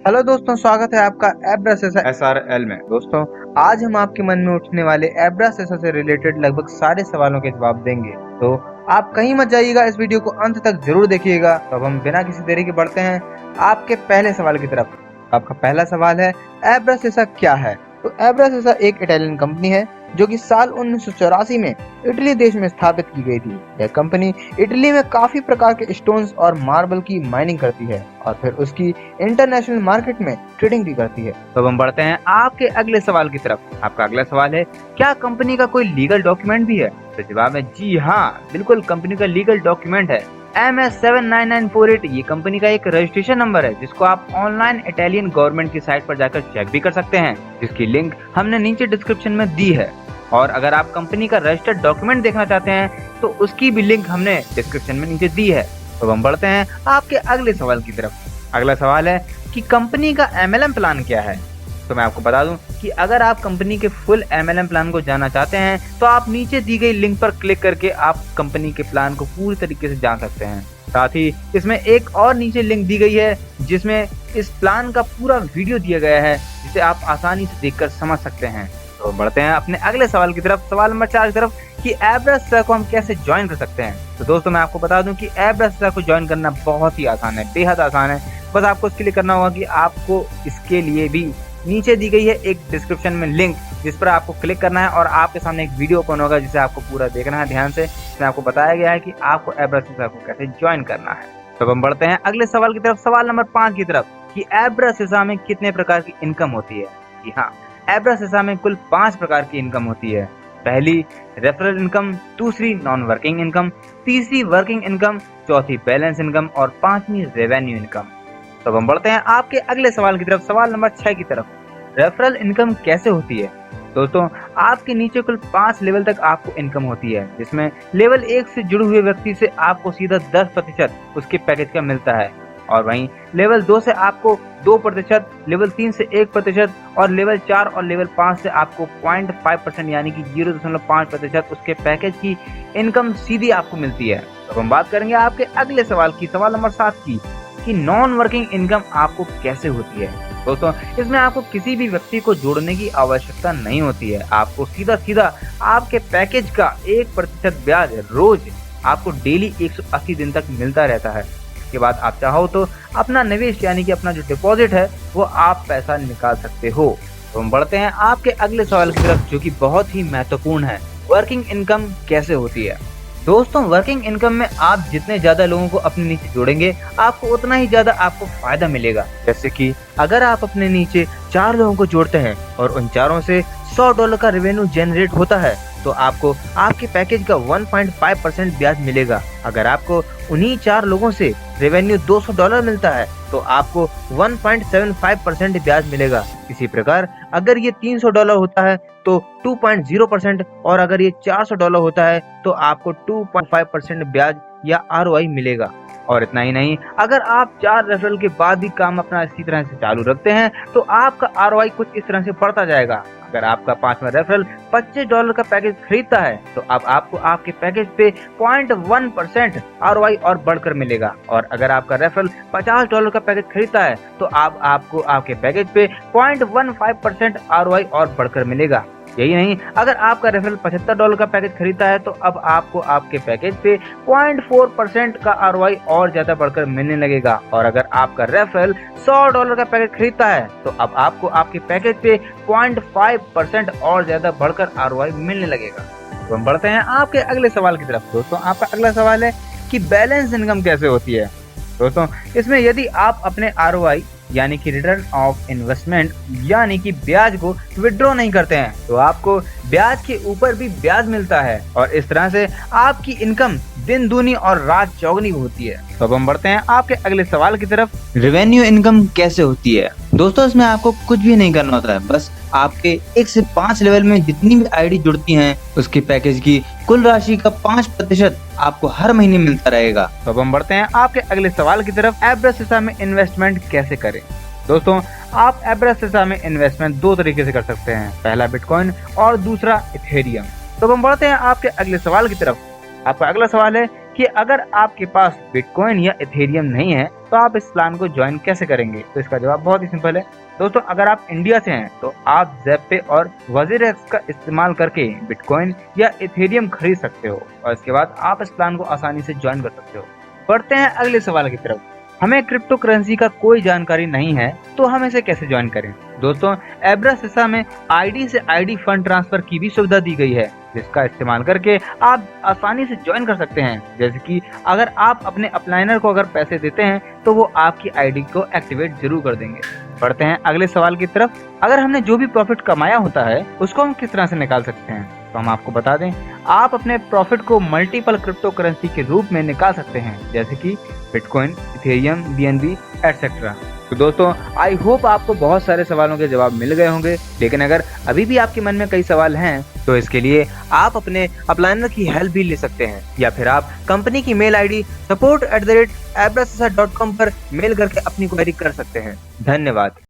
Hello दोस्तों, स्वागत है आपका एब्रास SRL में। दोस्तों, आज हम आपके मन में उठने वाले एब्रास से रिलेटेड लगभग सारे सवालों के जवाब देंगे। तो आप कहीं मत जाइएगा, इस वीडियो को अंत तक जरूर देखिएगा। तो अब हम बिना किसी देरी के बढ़ते हैं आपके पहले सवाल की तरफ। आपका पहला सवाल है, एब्रास क्या है? तो एब्रास एक इटालियन कंपनी है जो कि साल 1984 में इटली देश में स्थापित की गई थी। यह कंपनी इटली में काफी प्रकार के स्टोन्स और मार्बल की माइनिंग करती है और फिर उसकी इंटरनेशनल मार्केट में ट्रेडिंग भी करती है। तो अब हम बढ़ते हैं आपके अगले सवाल की तरफ। आपका अगला सवाल है, क्या कंपनी का कोई लीगल डॉक्यूमेंट भी है? तो जवाब है जी हाँ, बिल्कुल कंपनी का लीगल डॉक्यूमेंट है। MS79948 ये कंपनी का एक रजिस्ट्रेशन नंबर है जिसको आप ऑनलाइन इटालियन गवर्नमेंट की साइट पर जाकर चेक भी कर सकते हैं, जिसकी लिंक हमने नीचे डिस्क्रिप्शन में दी है। और अगर आप कंपनी का रजिस्टर्ड डॉक्यूमेंट देखना चाहते हैं तो उसकी भी लिंक हमने डिस्क्रिप्शन में नीचे दी है। तो हम बढ़ते हैं आपके अगले सवाल की तरफ। अगला सवाल है कि कंपनी का MLM प्लान क्या है? तो मैं आपको बता दूं कि अगर आप कंपनी के फुल MLM प्लान को जानना चाहते हैं तो आप नीचे दी गई लिंक पर क्लिक करके आप कंपनी के प्लान को पूरी तरीके से जान सकते हैं। साथ ही इसमें एक और नीचे लिंक दी गई है जिसमें इस प्लान का पूरा वीडियो दिया गया है, जिसे आप आसानी से देखकर समझ सकते हैं। तो बढ़ते हैं अपने अगले सवाल की तरफ, सवाल नंबर 4 की तरफ, कि एब्रास को हम कैसे ज्वाइन कर सकते हैं। तो दोस्तों, मैं आपको बता दूं कि एब्रास को ज्वाइन करना बहुत ही आसान है, बेहद आसान है। बस आपको इसके लिए करना होगा कि आपको इसके लिए भी नीचे दी गई है एक डिस्क्रिप्शन में लिंक, जिस पर आपको क्लिक करना है और आपके सामने एक वीडियो ओपन होगा जिसे आपको पूरा देखना है ध्यान से। इसमें आपको बताया गया है कि आपको एब्रास को कैसे ज्वाइन करना है। तो हम बढ़ते हैं अगले सवाल की तरफ, सवाल नंबर 5 की तरफ, कि एब्रास में कितने प्रकार की इनकम होती है। जी हाँ, एब्रास में कुल 5 प्रकार की इनकम होती है। पहली रेफरल इनकम, दूसरी नॉन वर्किंग इनकम, तीसरी वर्किंग इनकम, चौथी बैलेंस इनकम और पांचवी रेवेन्यू इनकम। तो हम बढ़ते हैं आपके अगले सवाल की तरफ, सवाल नंबर 6 की तरफ। रेफरल इनकम कैसे होती है? दोस्तों, आपके नीचे कुल 5 लेवल तक आपको इनकम होती है, जिसमें लेवल 1 से जुड़े हुए व्यक्ति से आपको सीधा 10% उसके पैकेज का मिलता है, और वहीं लेवल 2 से आपको 2%, लेवल 3 से 1% और लेवल 4 और लेवल 5 से आपको 0.5% यानी कि 0.5% उसके पैकेज की इनकम सीधी आपको मिलती है। तो हम बात करेंगे आपके अगले सवाल की, सवाल नंबर 7 की, कि नॉन वर्किंग इनकम आपको कैसे होती है। दोस्तों, इसमें आपको किसी भी व्यक्ति को जोड़ने की आवश्यकता नहीं होती है। आपको सीधा आपके पैकेज का 1% ब्याज रोज आपको डेली 180 दिन तक मिलता रहता है। इसके बाद आप चाहो तो अपना निवेश यानी कि अपना जो डिपॉजिट है वो आप पैसा निकाल सकते हो। तो हम बढ़ते हैं आपके अगले सवाल की तरफ, जो कि बहुत ही महत्वपूर्ण है, वर्किंग इनकम कैसे होती है। दोस्तों, वर्किंग इनकम में आप जितने ज्यादा लोगों को अपने नीचे जोड़ेंगे आपको उतना ही ज्यादा आपको फायदा मिलेगा। जैसे कि अगर आप अपने नीचे 4 लोगों को जोड़ते हैं और उन चारों से $100 का रेवेन्यू जनरेट होता है तो आपको आपके पैकेज का 1.5% ब्याज मिलेगा। अगर आपको उन्हीं 4 लोगों से रेवेन्यू $200 मिलता है तो आपको 1.75% ब्याज मिलेगा। इसी प्रकार अगर ये $300 होता है तो 2.0%, और अगर ये $400 होता है तो आपको 2.5% ब्याज या ROI मिलेगा। और इतना ही नहीं, अगर आप 4 रेफरल के बाद भी काम अपना इसी तरह से चालू रखते हैं तो आपका ROI कुछ इस तरह से बढ़ता जाएगा। अगर आपका 5वां रेफरल $25 का पैकेज खरीदता है तो अब आपको आपके पैकेज पे 0.1% ROI और बढ़कर मिलेगा, और अगर आपका रेफरल $50 का पैकेज खरीदता है तो अब आपको आपके पैकेज पे 0.15% ROI और बढ़कर मिलेगा। यही नहीं, अगर आपका रेफरल $75 का पैकेज खरीदता है तो अब आपको आपके पैकेज पे 0.4% का ROI और ज्यादा बढ़कर मिलने लगेगा, और अगर आपका रेफरल $100 का पैकेज खरीदता है तो अब आपको आपके पैकेज पे 0.5% और ज्यादा बढ़कर ROI मिलने लगेगा। तो हम बढ़ते हैं आपके अगले सवाल की तरफ। दोस्तों, आपका अगला सवाल है कि बैलेंस इनकम कैसे होती है। दोस्तों, इसमें यदि आप अपने ROI यानी कि रिटर्न ऑफ इन्वेस्टमेंट यानी कि ब्याज को विड्रॉ नहीं करते हैं तो आपको ब्याज के ऊपर भी ब्याज मिलता है, और इस तरह से आपकी इनकम दिन दूनी और रात चौगुनी होती है। तो अब हम बढ़ते हैं आपके अगले सवाल की तरफ, रेवेन्यू इनकम कैसे होती है। दोस्तों, इसमें आपको कुछ भी नहीं करना होता है, बस आपके 1 से 5 लेवल में जितनी भी आईडी जुड़ती हैं उसके पैकेज की कुल राशि का 5% आपको हर महीने मिलता रहेगा। तो अब हम बढ़ते हैं आपके अगले सवाल की तरफ, एब्रास में इन्वेस्टमेंट कैसे करें। दोस्तों, आप एब्रास में इन्वेस्टमेंट 2 तरीके से कर सकते हैं, पहला बिटकॉइन और दूसरा इथेरियम। तो हम बढ़ते हैं आपके अगले सवाल की तरफ। आपका अगला सवाल है कि अगर आपके पास बिटकॉइन या इथेरियम नहीं है तो आप इस प्लान को ज्वाइन कैसे करेंगे। तो इसका जवाब बहुत ही सिंपल है दोस्तों। अगर आप इंडिया से हैं तो आप ज़ेप और वज़ीरक्स का इस्तेमाल करके बिटकॉइन या इथेरियम खरीद सकते हो और इसके बाद आप इस प्लान को आसानी से ज्वाइन कर सकते हो। बढ़ते हैं अगले सवाल की तरफ। हमें क्रिप्टो करेंसी का कोई जानकारी नहीं है तो हम इसे कैसे ज्वाइन करें। दोस्तों, एब्रासेसा में आईडी से आईडी फंड ट्रांसफर की भी सुविधा दी गई है, जिसका इस्तेमाल करके आप आसानी से ज्वाइन कर सकते हैं। जैसे कि अगर आप अपने अपलाइनर को अगर पैसे देते हैं तो वो आपकी आईडी को एक्टिवेट जरूर कर देंगे। बढ़ते हैं अगले सवाल की तरफ। अगर हमने जो भी प्रॉफिट कमाया होता है उसको हम किस तरह से निकाल सकते हैं, तो हम आपको बता दें, आप अपने प्रॉफिट को मल्टीपल क्रिप्टो करेंसी के रूप में निकाल सकते हैं, जैसे कि बिटकॉइन, इथेरियम, बीएनबी एटसेट्रा। तो दोस्तों, आई होप आपको बहुत सारे सवालों के जवाब मिल गए होंगे, लेकिन अगर अभी भी आपके मन में कई सवाल हैं तो इसके लिए आप अपने अपलाइनर की हेल्प भी ले सकते हैं, या फिर आप कंपनी की मेल आईडी support@abrasesa.com पर मेल करके अपनी क्वेरी कर सकते हैं। धन्यवाद।